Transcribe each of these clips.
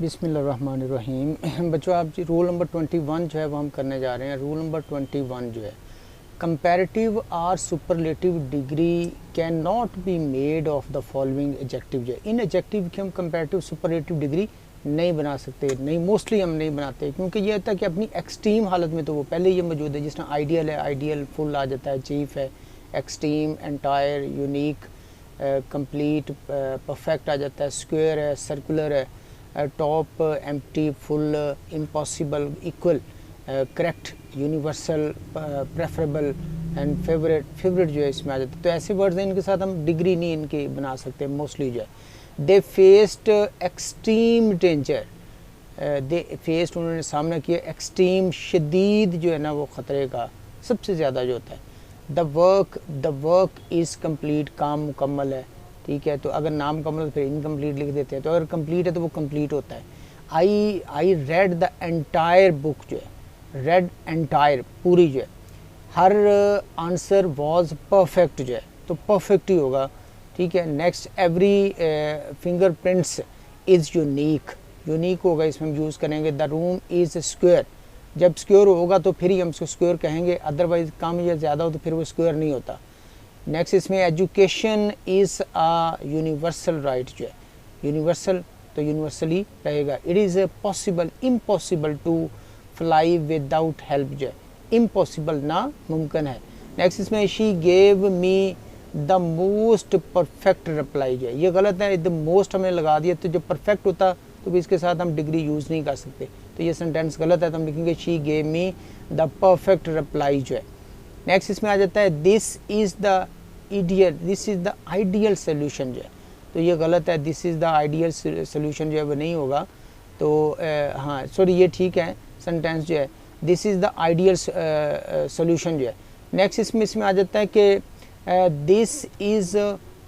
बिस्मिल्लाहिर्रहमानिर्रहीम। बच्चों आप जी रूल नंबर 21 जो है वो हम करने जा रहे हैं। रूल नंबर 21 जो है, comparative or superlative degree can not be made of the following adjective. जो है इन एडजेक्टिव की हम कंपैरेटिव सुपरलेटिव डिग्री नहीं बना सकते, नहीं मोस्टली हम नहीं बनाते, क्योंकि ये होता है कि अपनी एक्सट्रीम हालत में तो वो पहले ये मौजूद है। जिस तरह आइडियल है, आइडियल फुल आ जाता है, चीफ है, extreme, entire, unique, complete, perfect आ जाता है, स्क्वायर है, सर्कुलर है, top, empty, full, impossible, equal, correct, universal, preferable and favourite जो है इसमें आ जाता है। तो ऐसे वर्ड्स हैं, इनके साथ हम डिग्री नहीं इनकी बना सकते मोस्टली जो है। दे फेस्ड एक्सट्रीम डेंजर, दे फेस्ड उन्होंने सामना किया एक्सट्रीम शदीद जो है ना वो ख़तरे का सबसे ज़्यादा जो होता है। द वर्क इज़ कम्प्लीट, काम मुकम्मल है, ठीक है। तो अगर नाम मुकम्मल तो फिर इनकम्प्लीट लिख देते हैं, तो अगर कंप्लीट है तो वो कंप्लीट होता है। I read the entire book जो है, रेड एंटायर पूरी जो है। हर आंसर वॉज परफेक्ट जो है, तो परफेक्ट ही होगा, ठीक है। Next, every fingerprints is unique, unique होगा, इसमें हम यूज़ करेंगे। द रूम इज़ स्क्वायर, जब स्क्वायर होगा तो फिर ही हम उसको स्क्वायर कहेंगे, अदरवाइज कम या ज़्यादा हो तो फिर वो स्क्वायर नहीं होता। नेक्स्ट, इसमें education is a universal right जो है, यूनिवर्सल तो यूनिवर्सली रहेगा। It is possible, impossible to fly without help जो है, इम्पॉसिबल ना मुमकिन है। नेक्स्ट, इसमें she gave me the most perfect reply जो है, ये गलत है, द मोस्ट हमने लगा दिया, तो जो परफेक्ट होता तो भी इसके साथ हम डिग्री यूज़ नहीं कर सकते, तो ये सेंटेंस गलत है, तो हम लिखेंगे she gave me the perfect reply जो है। नेक्स्ट, इसमें आ जाता है this is the ideal, this is the ideal solution जो है, तो ये गलत है, this is the ideal solution जो है वो नहीं होगा। तो हाँ सॉरी, ये ठीक है सेंटेंस जो है, this is the ideal solution जो है। नेक्स्ट, इसमें आ जाता है कि दिस इज़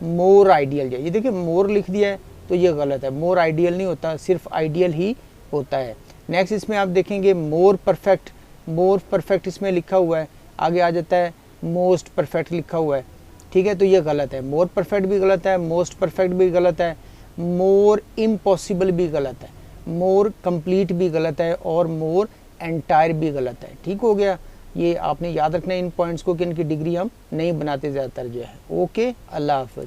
मोर आइडियल जो है, ये देखिए मोर लिख दिया है तो ये गलत है, मोर आइडियल नहीं होता, सिर्फ आइडियल ही होता है। नेक्स्ट, इसमें आप देखेंगे मोर परफेक्ट इसमें लिखा हुआ है, आगे आ जाता है मोस्ट परफेक्ट लिखा हुआ है, ठीक है, तो ये गलत है। मोर परफेक्ट भी गलत है, मोस्ट परफेक्ट भी गलत है, मोर इम्पॉसिबल भी गलत है, मोर कंप्लीट भी गलत है, और मोर एंटायर भी गलत है। ठीक हो गया, ये आपने याद रखना है इन पॉइंट्स को कि इनकी डिग्री हम नहीं बनाते ज़्यादातर जो है। ओके, अल्लाह हाफ़िज़।